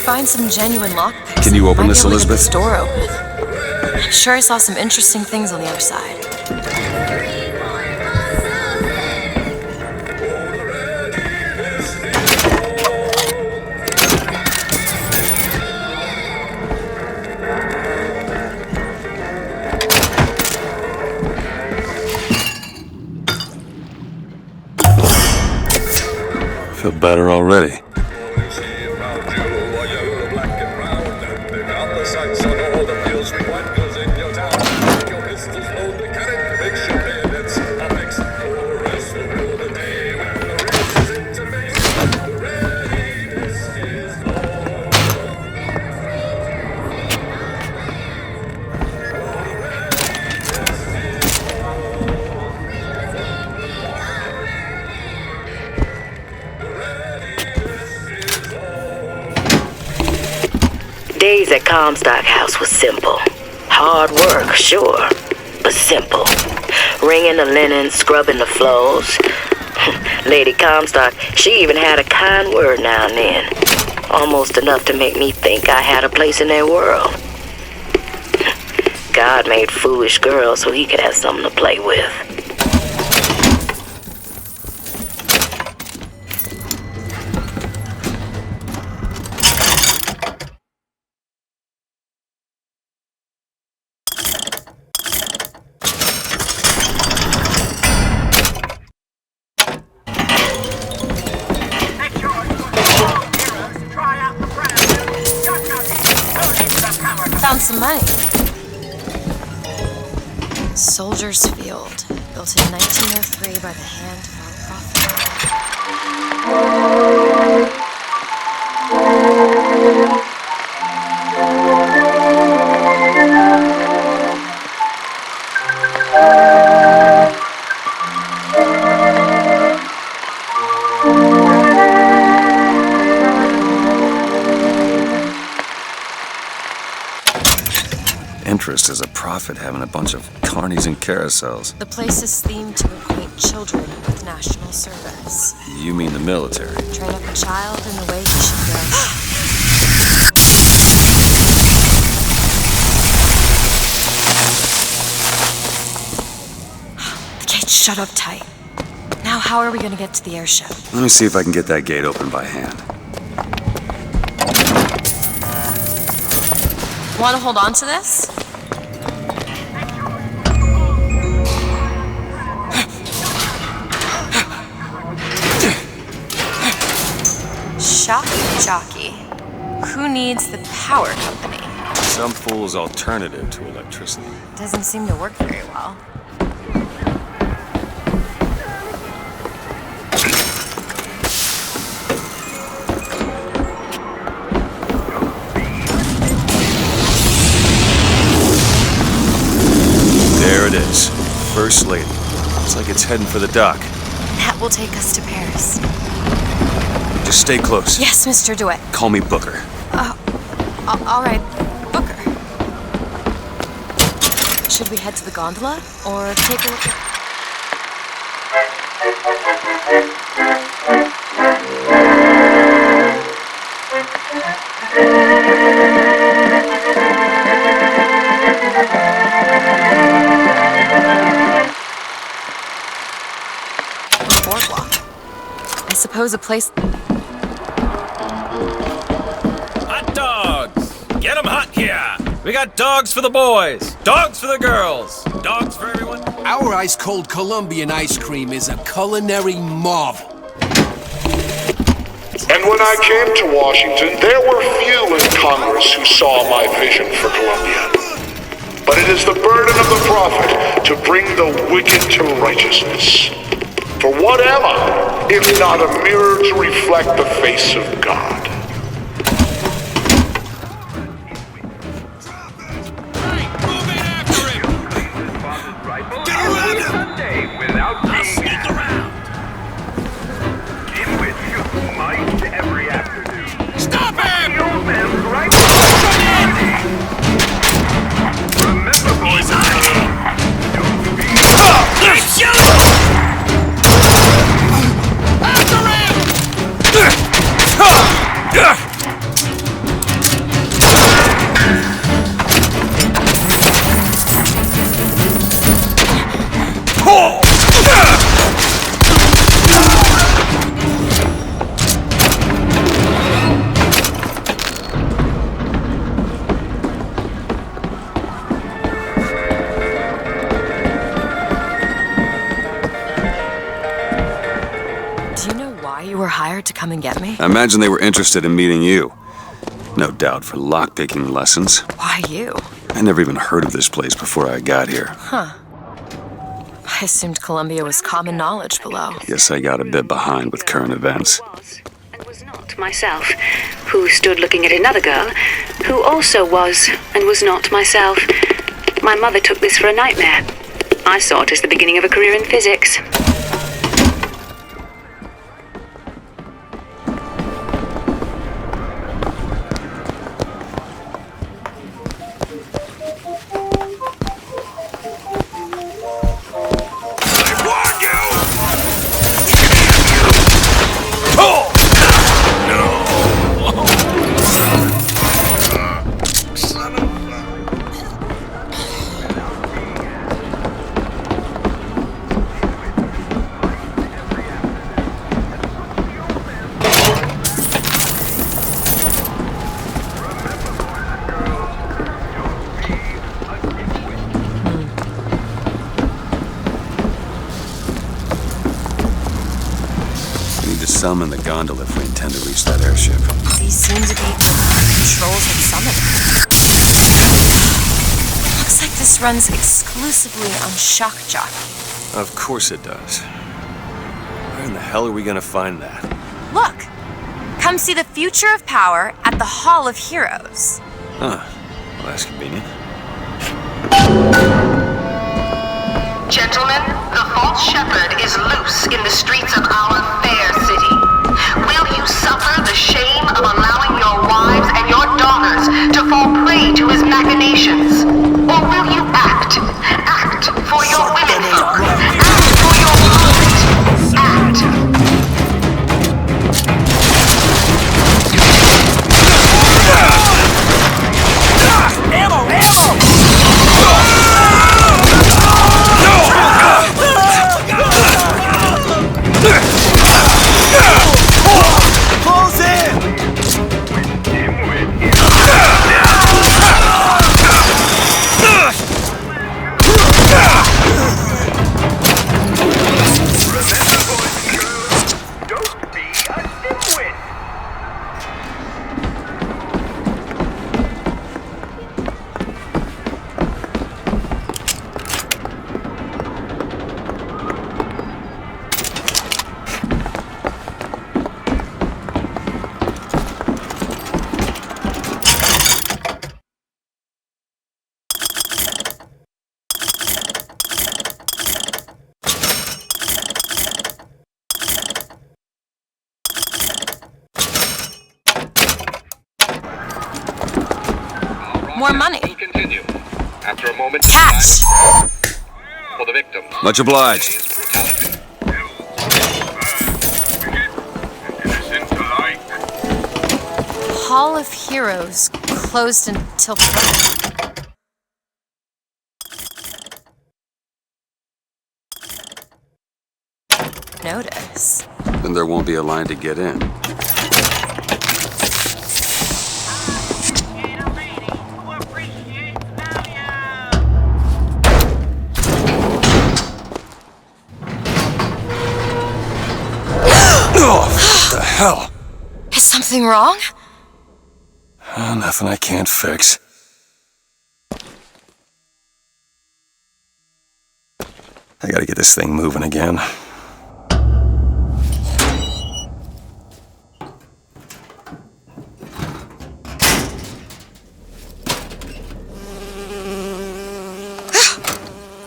Find some genuine lockpicks. Can you open this, Elizabeth? Might be able to get this door open. I'm sure I saw some interesting things on the other side. I feel better already. Days at Comstock House was simple. Hard work, sure, but simple. Wringing the linen, scrubbing the floors. Lady Comstock, she even had a kind word now and then. Almost enough to make me think I had a place in their world. God made foolish girls so he could have something to play with. Found some money. Soldiers Field, built in 1903 by the hand of our prophet. Interest as a prophet having a bunch of carnies and carousels. The place is themed to acquaint children with national service. You mean the military? Train up a child in the way he should go. The gate's shut up tight. Now how are we going to get to the airship? Let me see if I can get that gate open by hand. Want to hold on to this? Shock jockey. Who needs the power company? Some fool's alternative to electricity. Doesn't seem to work very well. There it is. First Lady. Looks like it's heading for the dock. That will take us to Paris. Just stay close. Yes, Mr. DeWitt. Call me Booker. All right, Booker. Should we head to the gondola or take a look at... boardwalk? I suppose a place... Hot dogs! Get 'em hot here! We got dogs for the boys, dogs for the girls, dogs for everyone. Our ice-cold Colombian ice cream is a culinary marvel. And when I came to Washington, there were few in Congress who saw my vision for Colombia. But it is the burden of the prophet to bring the wicked to righteousness. For what am I, if not a mirror to reflect the face of God? Do you know why you were hired to come and get me? I imagine they were interested in meeting you. No doubt for lockpicking lessons. Why you? I never even heard of this place before I got here. Huh. I assumed Columbia was common knowledge below. Guess I got a bit behind with current events. And was not myself, who stood looking at another girl, who also was and was not myself. My mother took this for a nightmare. I saw it as the beginning of a career in physics. Summon the gondola if we intend to reach that airship. These seem to be controls and summoning. Looks like this runs exclusively on shock jockey. Of course it does. Where in the hell are we gonna find that? Look! Come see the future of power at the Hall of Heroes. Huh. Well, that's convenient. Gentlemen, the false shepherd is loose in the streets of our fair city. Will you suffer the shame of allowing your wives and your daughters to fall prey to his machinations? Or will you act for your women folk, act for your moment, act? More money. Will continue. After a moment, Cash! for the victims. Much obliged. Brutality. Hall of Heroes closed until Friday. Notice. Then there won't be a line to get in. What the hell? Is something wrong? Nothing I can't fix. I gotta get this thing moving again.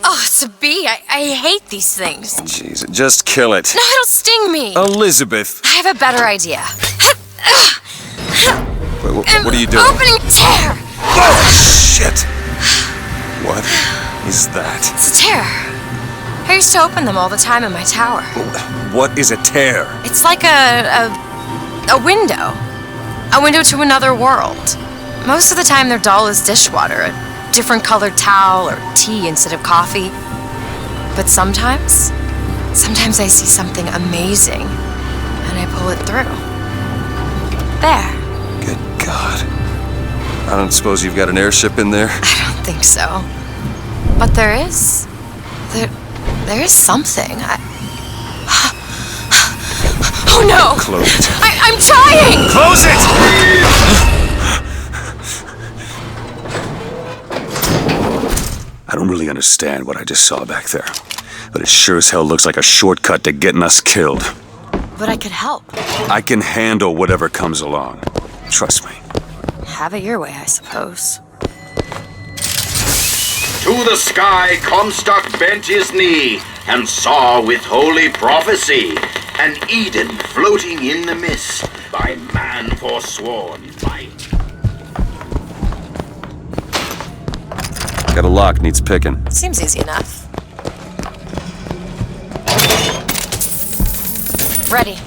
Oh, it's a bee. I hate these things. Jeez, just kill it. No, it'll sting me. Elizabeth! I have a better idea. Wait, what are you doing? Opening a tear! Oh, shit! What is that? It's a tear. I used to open them all the time in my tower. What is a tear? It's like a window. A window to another world. Most of the time they're dull as dishwater, a different colored towel or tea instead of coffee. But sometimes I see something amazing, and I pull it through. There. Good God. I don't suppose you've got an airship in there? I don't think so. But there is. There is something. Oh no! Close it. I'm trying! Close it! I don't really understand what I just saw back there, but it sure as hell looks like a shortcut to getting us killed. But I could help. I can handle whatever comes along. Trust me. Have it your way, I suppose. To the sky Comstock bent his knee, and saw with holy prophecy an Eden floating in the mist, by man forsworn light. Got a lock, needs picking. Seems easy enough. Ready.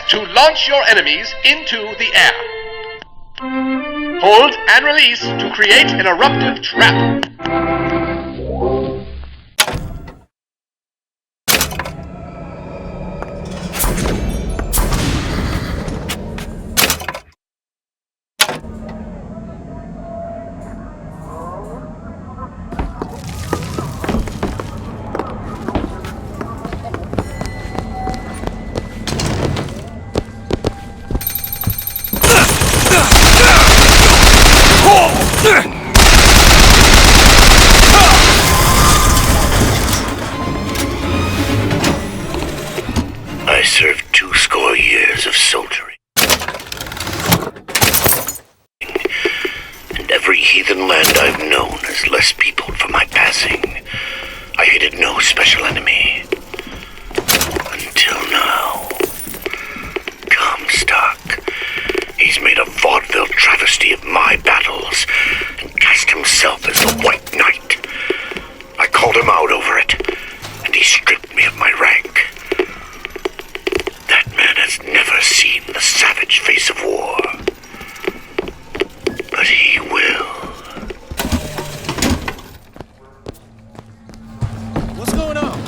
To launch your enemies into the air. Hold and release to create an eruptive trap. I served 20 years of soldiering. And every heathen land I've known has less peopled for my passing. I hated no special enemy. Until now. Comstock. He's made a vaudeville travesty of my battles and cast himself as the White Knight. I called him out over it, and he stripped me of my rank. That man has never seen the savage face of war. But he will. What's going on?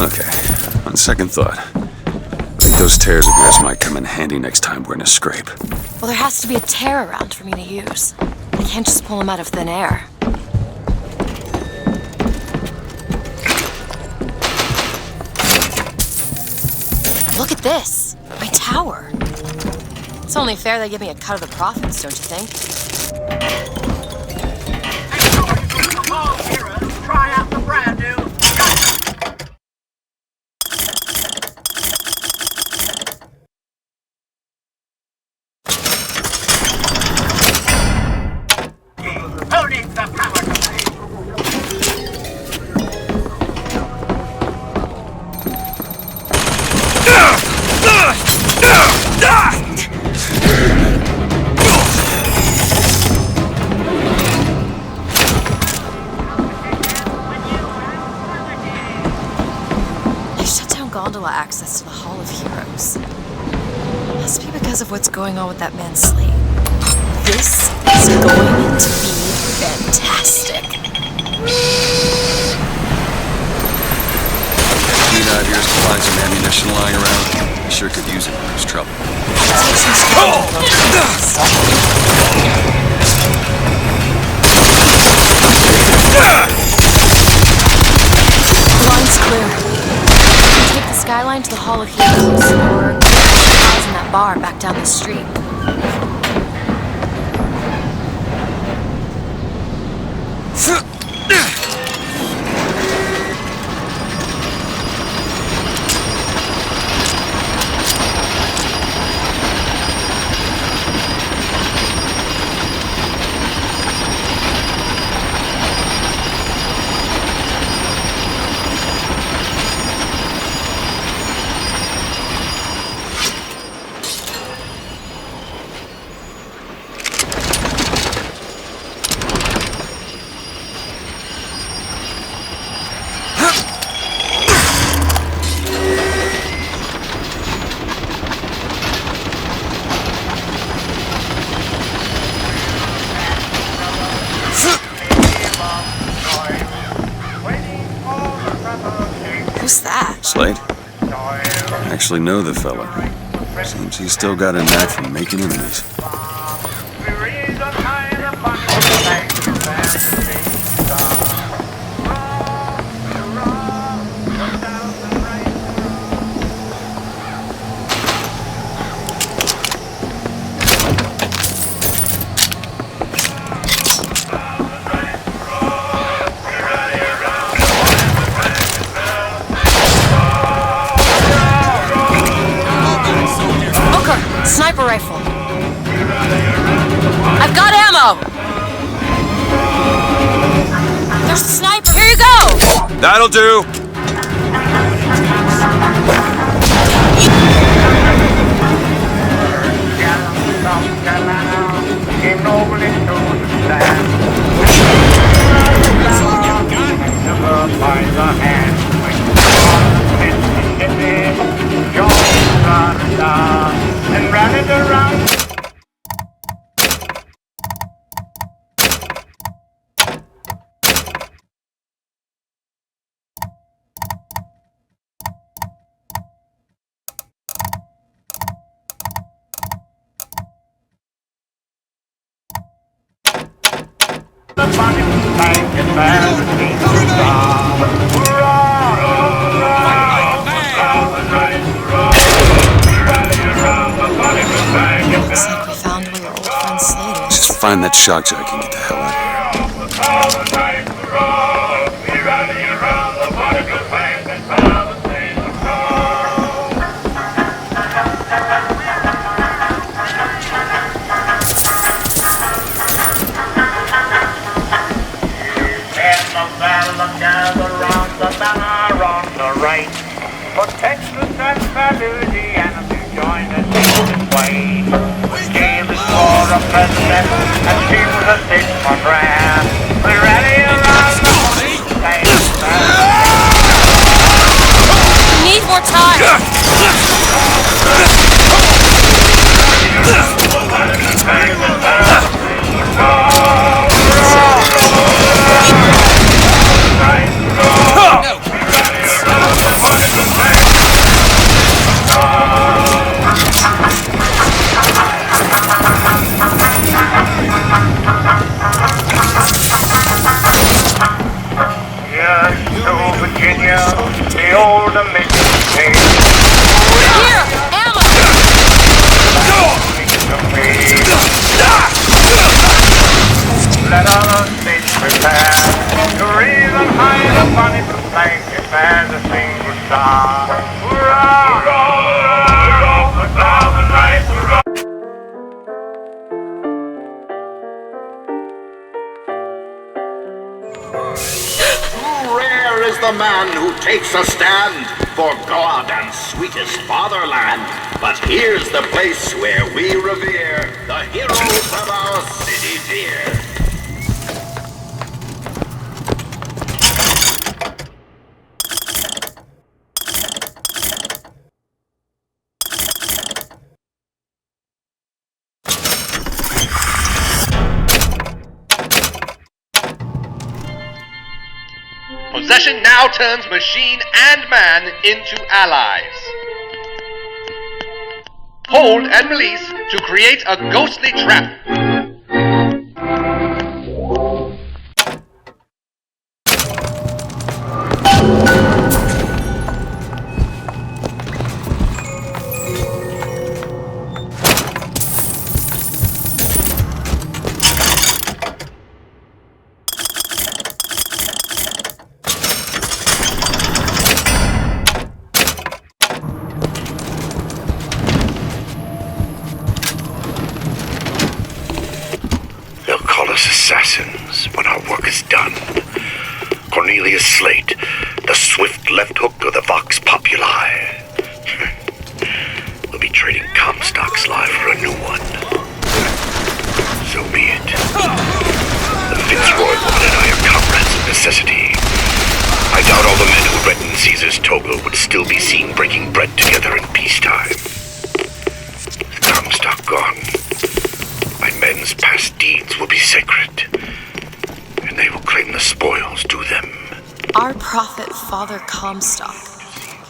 Okay, on second thought, I think those tears of yours might come in handy next time we're in a scrape. Well, there has to be a tear around for me to use. I can't just pull them out of thin air. Look at this! My tower! It's only fair they give me a cut of the profits, don't you think? Try out the brand new. Who needs the power They shut down gondola access to the Hall of Heroes. Must be because of what's going on with that man's slate. This is going to be fantastic. Keen out here to find some ammunition lying around. Sure could use it when there's trouble. Take some strong devotions. The line's clear. We can take the skyline to the Hall of Heroes, or guys in that bar back down the street. Who's that? Slade? I actually know the fella. Seems he's still got a knack for making enemies. Sniper rifle. I've got ammo! There's a sniper! Here you go! That'll do! And run it around. The funny bank and Looks like we found where your old friend Slade is. Just find that shock jock and get the hell out of here. Protect the tranquility and if you join us in this way. Jail is for a president and she was a six for grand. We're ready around the We need more time! old mission came. Here! Ammo! Let us be prepared to raise and hide the money to thank it as a single star. Hurrah! Hurrah! Hurrah! 1,000 nights, hurrah! Rare is the man who takes a stand for God and sweetest fatherland. But here's the place where we revere the heroes of our city dear. Possession now turns machine and man into allies. Hold and release to create a ghostly trap. They'll call us assassins when our work is done. Cornelius Slate, the swift left hook of the Vox Populi. We'll be trading Comstock's life for a new one. So be it. The Fitzroy woman and I are comrades of necessity. I doubt all the men who read in Caesar's toga would still be seen breaking bread together in peacetime. With Comstock gone, my men's past deeds will be sacred, and they will claim the spoils due them. Our prophet, Father Comstock,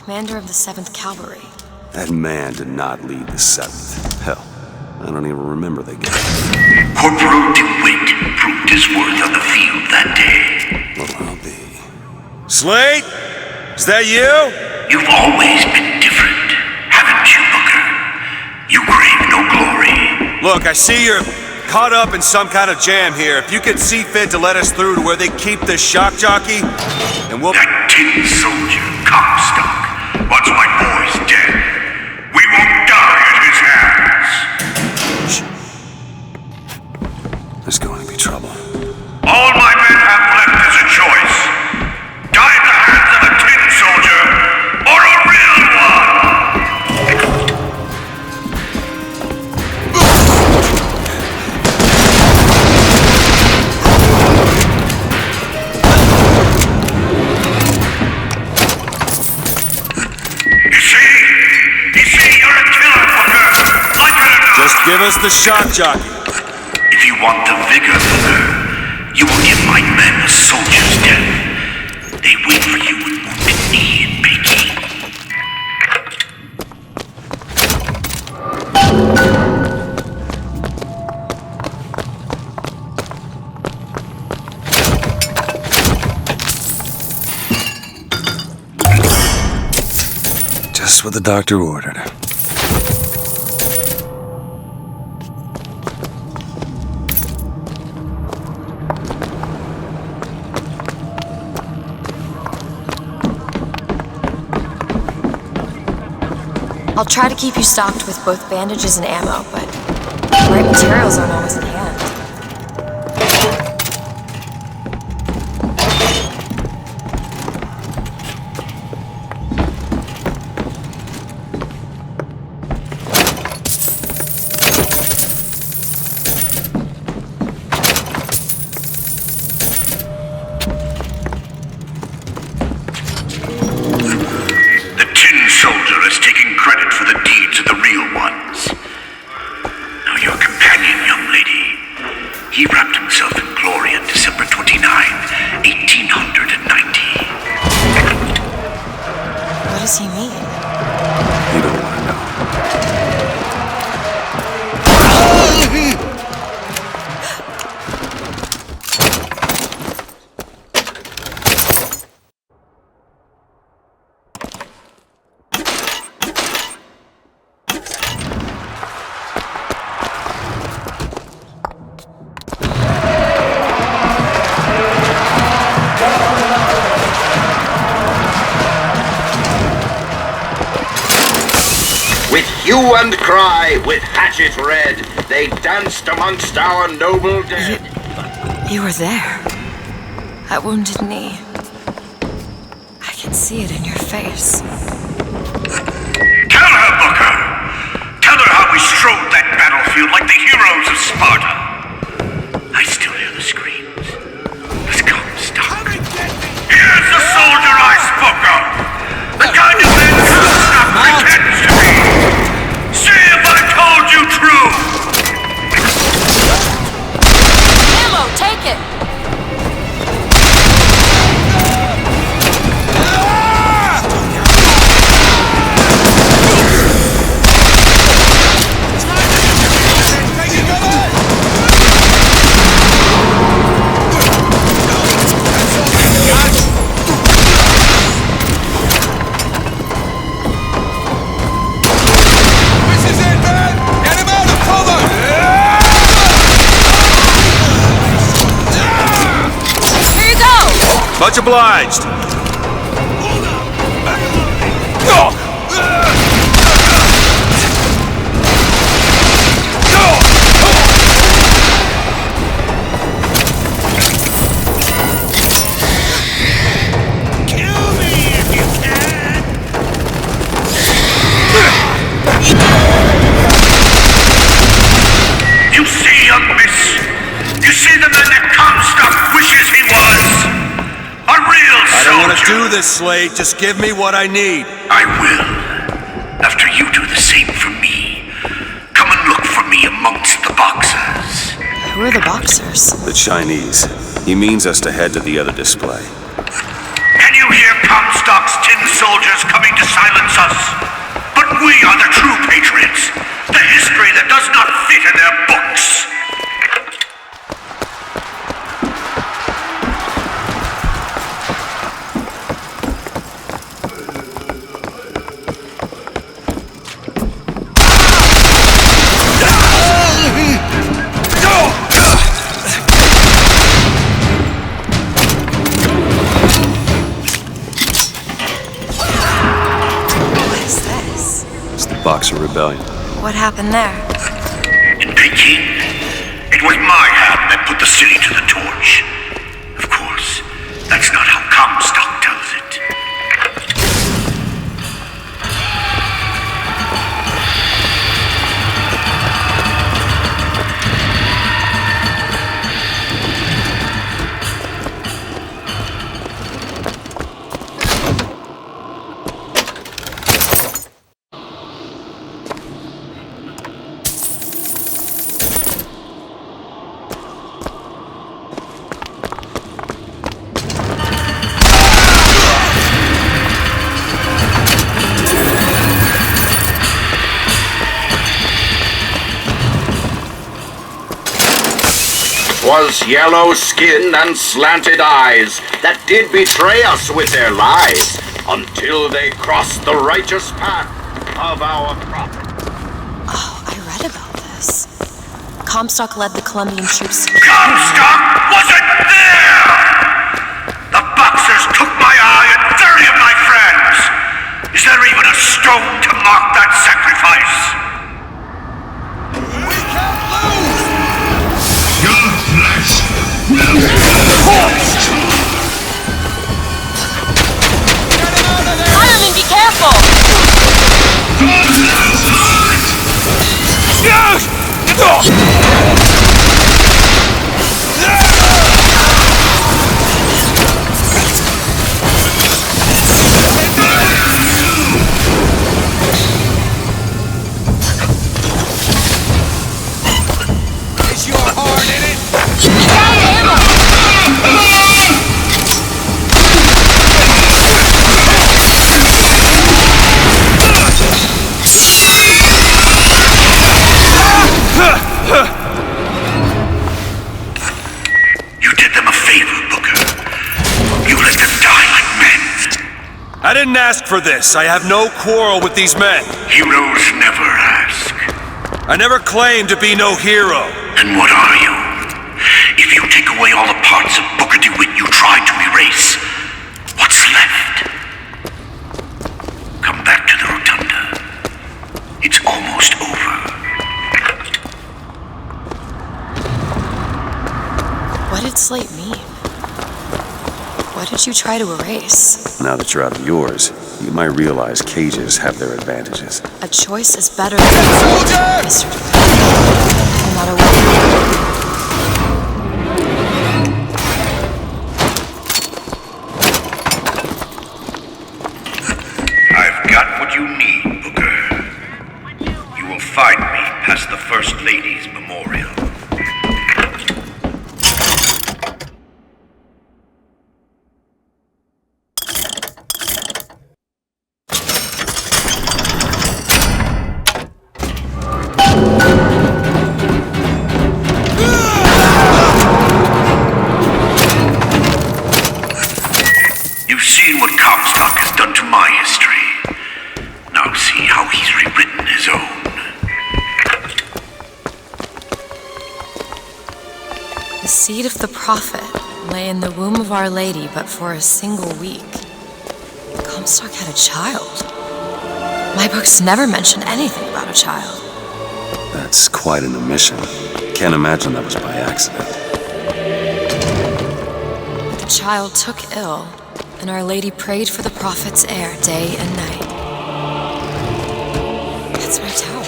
commander of the 7th Cavalry. That man did not lead the 7th. Hell, I don't even remember the guy. Corporal DeWitt proved his worth on the field that day. Well, I'll be. Slate? Is that you? You've always been different, haven't you, Booker? You crave no glory. Look, I see you're caught up in some kind of jam here. If you could see fit to let us through to where they keep this shock jockey, and we'll... That tin soldier, Comstock, once my boy's dead. We won't die at his hands. There's going to be trouble. All my men have left is a choice. Die at the hands of a tin soldier, or a real one! Just give us the shock jockey. If you want the vigor, Booker, you will give my men a soldier's death. They wait for you with wounded knee and baking. Just what the doctor ordered. I'll try to keep you stocked with both bandages and ammo, but the right materials aren't always in hand. He wrapped himself in glory on December 29, 1890. What does he mean? You don't want to know. hue and cry, with hatchet red, they danced amongst our noble dead. You were there. That wounded knee. I can see it in your face. Tell her, Booker! Tell her how we strode that battlefield like the heroes of Sparta. I still hear the screams. Let's come, stop. Here's the soldier I spoke of! The kind of man Comstock pretends to be! See if I told you true! Ammo, take it! Much obliged. You see, young miss? You see the man that Comstock wishes he was? A real soldier! I don't want to do this, Slade. Just give me what I need. I will. After you do the same for me. Come and look for me amongst the boxers. Who are the boxers? The Chinese. He means us to head to the other display. Can you hear Comstock's tin soldiers coming to silence us? But we are the true patriots. The history that does not fit in their books. Boxer Rebellion. What happened there? In Peking, it was my hand that put the city to the torch. Of course, that's not how Comstock tells it. Was yellow skin and slanted eyes that did betray us with their lies until they crossed the righteous path of our prophet. Oh, I read about this. Comstock led the Colombian troops. Comstock wasn't there! The boxers took my eye and 30 of my friends! Is there even a stone to mark that sacrifice? We can't lose! Your flesh will be scorched! Fireman, be careful! Is your heart in it? You did them a favor, Booker. You let them die like men. I didn't ask for this. I have no quarrel with these men. Heroes never ask. I never claimed to be no hero. Then what are you? If you take away all the parts of Booker DeWitt you tried to erase, what's left? Come back to the rotunda. It's almost what did you try to erase? Now that you're out of yours, you might realize cages have their advantages. A choice is better than Mr. No matter what. I've got what you need, Booker. You will find me past the First Lady's memorial. You've seen what Comstock has done to my history. Now see how he's rewritten his own. The seed of the prophet lay in the womb of Our Lady, but for a single week. Comstock had a child. My books never mention anything about a child. That's quite an omission. Can't imagine that was by accident. The child took ill, and Our Lady prayed for the prophet's heir day and night. That's my tower.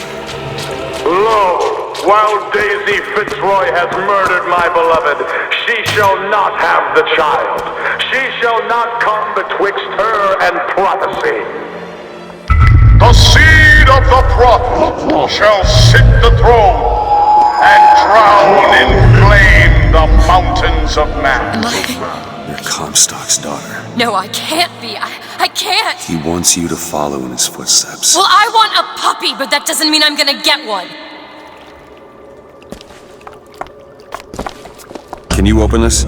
Lo, while Daisy Fitzroy has murdered my beloved, she shall not have the child. She shall not come betwixt her and prophecy. The seed of the prophet shall sit the throne and drown in flame the mountains of man. You're Comstock's daughter. No, I can't be. I can't. He wants you to follow in his footsteps. Well, I want a puppy, but that doesn't mean I'm gonna get one. Can you open this?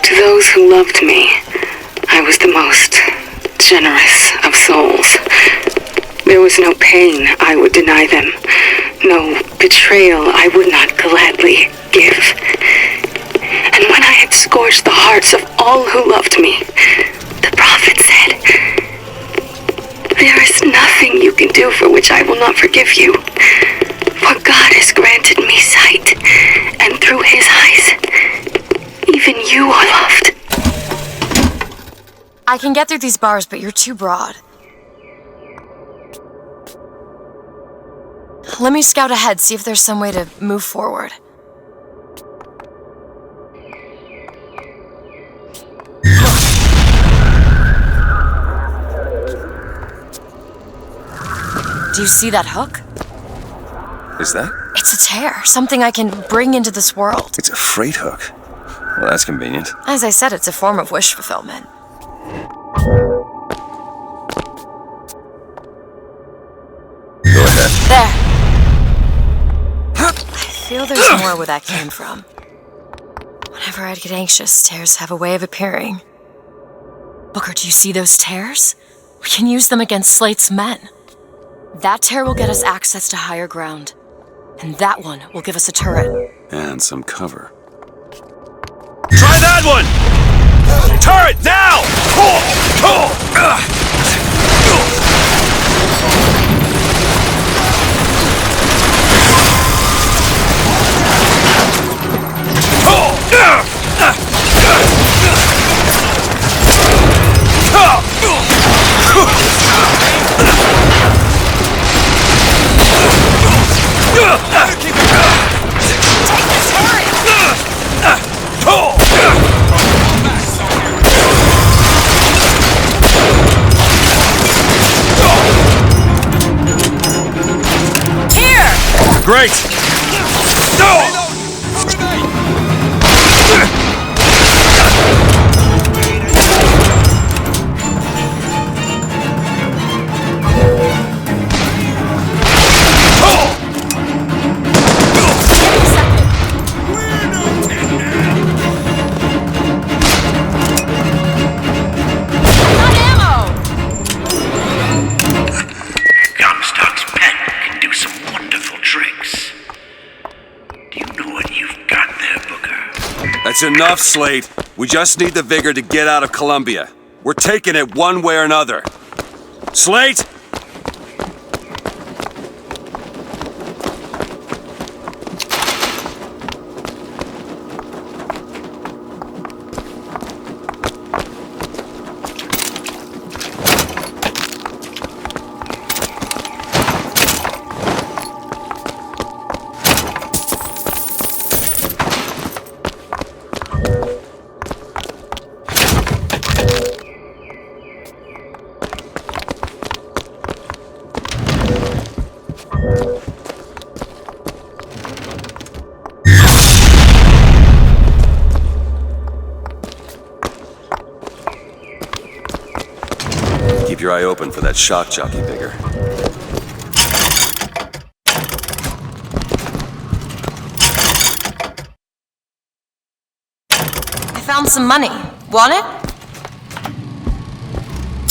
To those who loved me, I was the most generous of souls. There was no pain I would deny them, no betrayal I would not gladly give. And when I had scorched the hearts of all who loved me, the prophet said, "There is nothing you can do for which I will not forgive you. For God has granted me sight, and through his eyes, even you are loved." I can get through these bars, but you're too broad. Let me scout ahead, see if there's some way to move forward. Do you see that hook? Is that? It's a tear, something I can bring into this world. It's a freight hook. Well, that's convenient. As I said, it's a form of wish fulfillment. Go ahead. There. I feel there's more where that came from. Whenever I'd get anxious, tears have a way of appearing. Booker, do you see those tears? We can use them against Slate's men. That tear will get us access to higher ground. And that one will give us a turret. And some cover. Try that one! Turret, now! Great! It's enough, Slate. We just need the vigor to get out of Columbia. We're taking it one way or another. Slate! Keep your eye open for that shock jockey vigor. I found some money. Want it?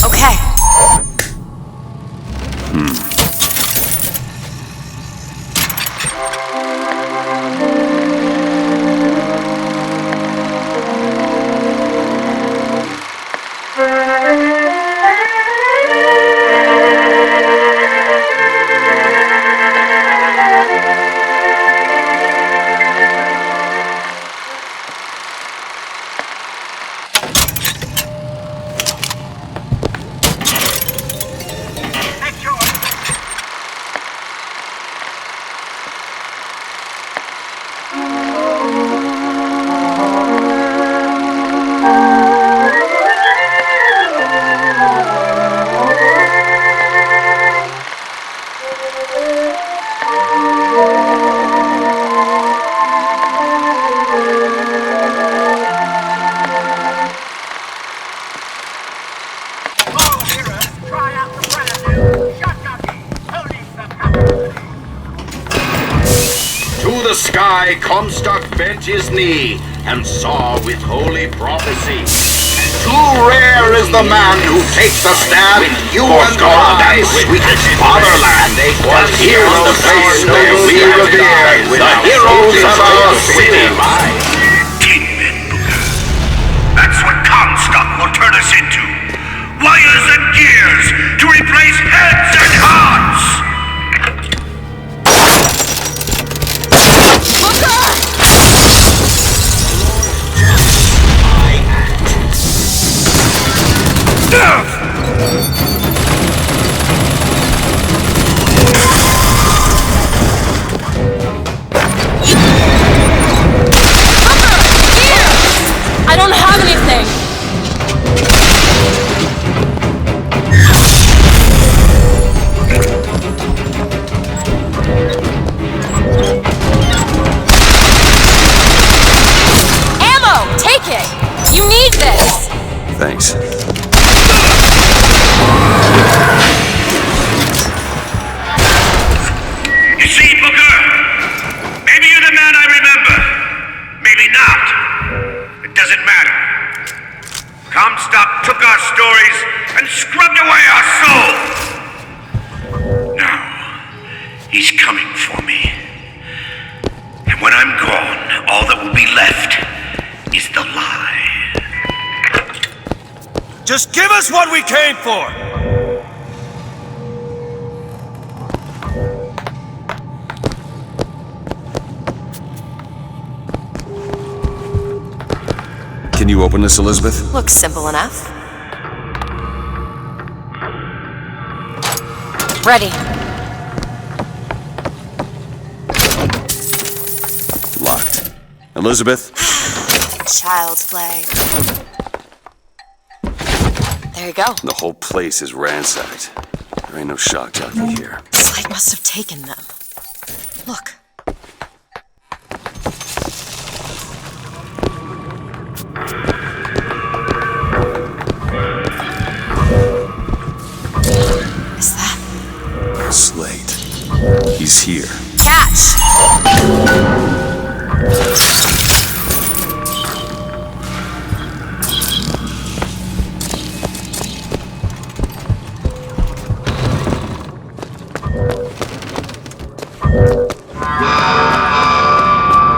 Okay. To the sky Comstock bent his knee and saw with holy prophecy. And too rare is the man who takes a stand for God and sweetest fatherland. For here in the face may we revere the heroes of our city. Kingpin, Booker. That's what Comstock will turn us into. Wires and gears to replace heads and hearts. I don't have anything! Ammo! Take it! You need this! Thanks. You see, Booker? Maybe you're the man I remember. Maybe not. It doesn't matter. Comstock took our stories and scrubbed away our soul. Now, he's coming for me. And when I'm gone, all that will be left is the lie. Just give us what we came for! Can you open this, Elizabeth? Looks simple enough. Ready. Locked. Elizabeth? Child's play. There you go. The whole place is ransacked. There ain't no shock jockey here. Slate must have taken them. Look. Is that? Slate. He's here. Catch!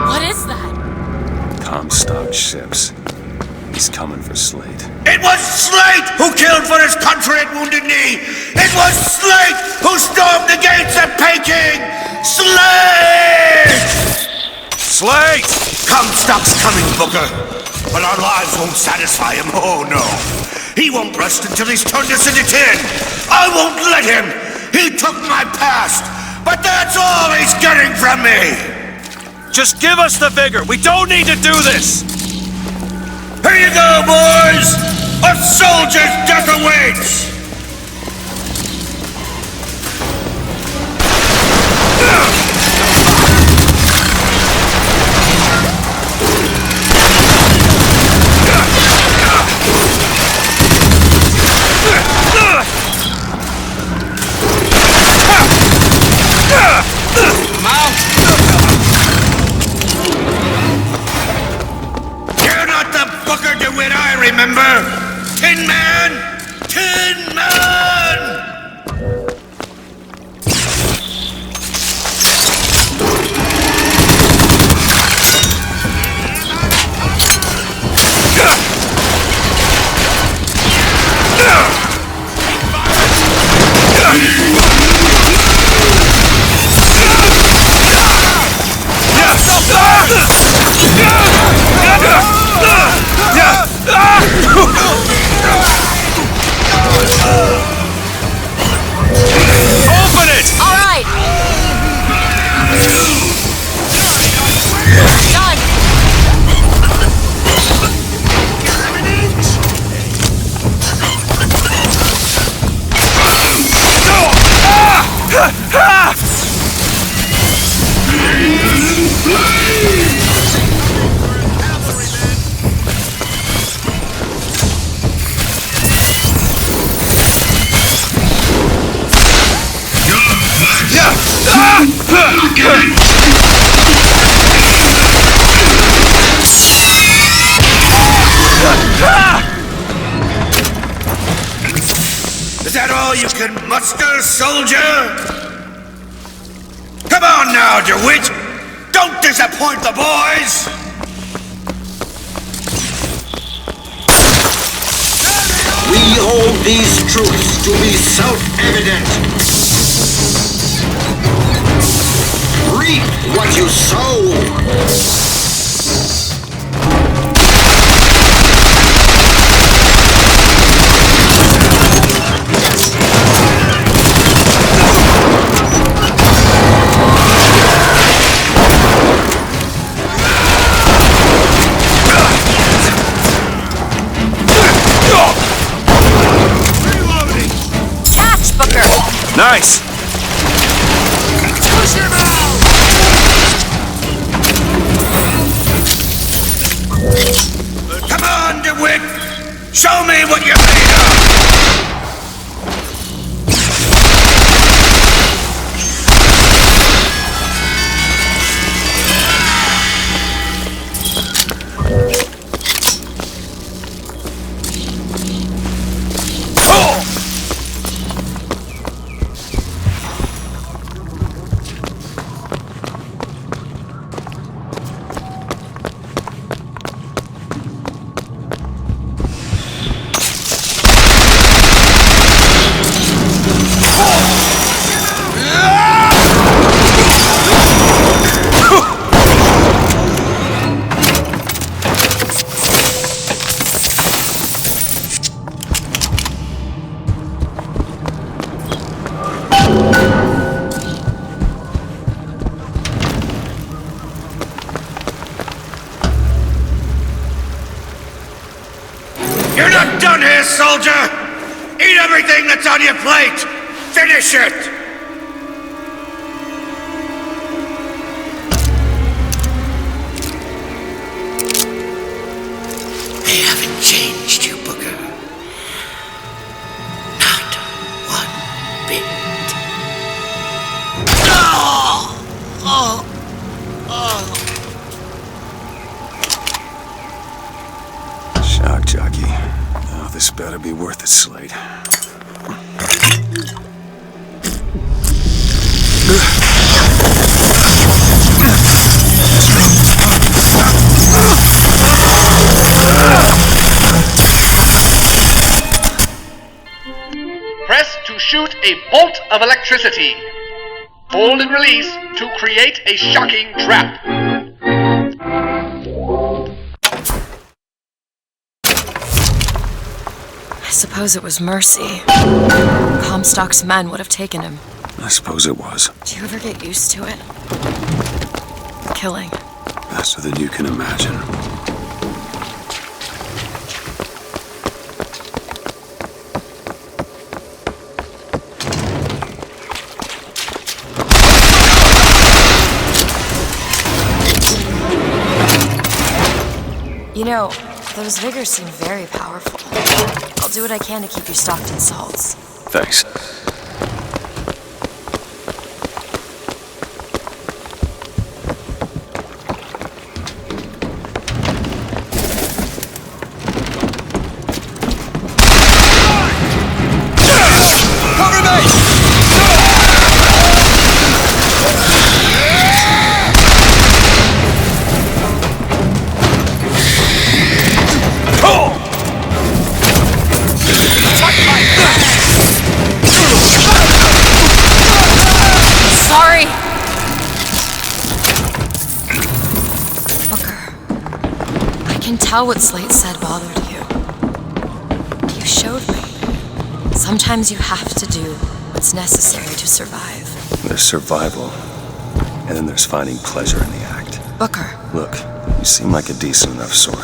What is that? Comstock Slate who killed for his country at Wounded Knee! It was Slate who stormed the gates at Peking! Slate! Slate! Comstock's coming, Booker. But our lives won't satisfy him, oh no. He won't rest until he's turned us into tin. I won't let him. He took my past, but that's all he's getting from me. Just give us the vigor. We don't need to do this. Here you go, boys. A soldier's death awaits. You're not the Booker DeWitt I remember! Tin Man! Tin Man! Open it! All right. Done. Is that all you can muster, soldier? Come on now, DeWitt! Don't disappoint the boys! We hold these truths to be self-evident. Reap what you sow. Catch, Booker. Nice! Push him out! Come on, DeWitt! Show me what you're made of! You're not done here, soldier! Eat everything that's on your plate! Finish it! They haven't changed you, Booker. Not one bit. Shock jockey. Oh, this better be worth it, Slade. a bolt of electricity. Hold and release to create a shocking trap. I suppose it was mercy. Comstock's men would have taken him. I suppose it was. Do you ever get used to it? Killing. Faster than you can imagine. You know, those vigors seem very powerful. I'll do what I can to keep you stocked in salts. Thanks. Sorry! Booker, I can tell what Slate said bothered you. You showed me. Sometimes you have to do what's necessary to survive. There's survival, and then there's finding pleasure in the act. Booker. Look, you seem like a decent enough sort.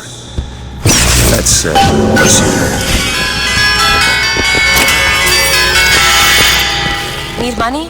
That said, Need money?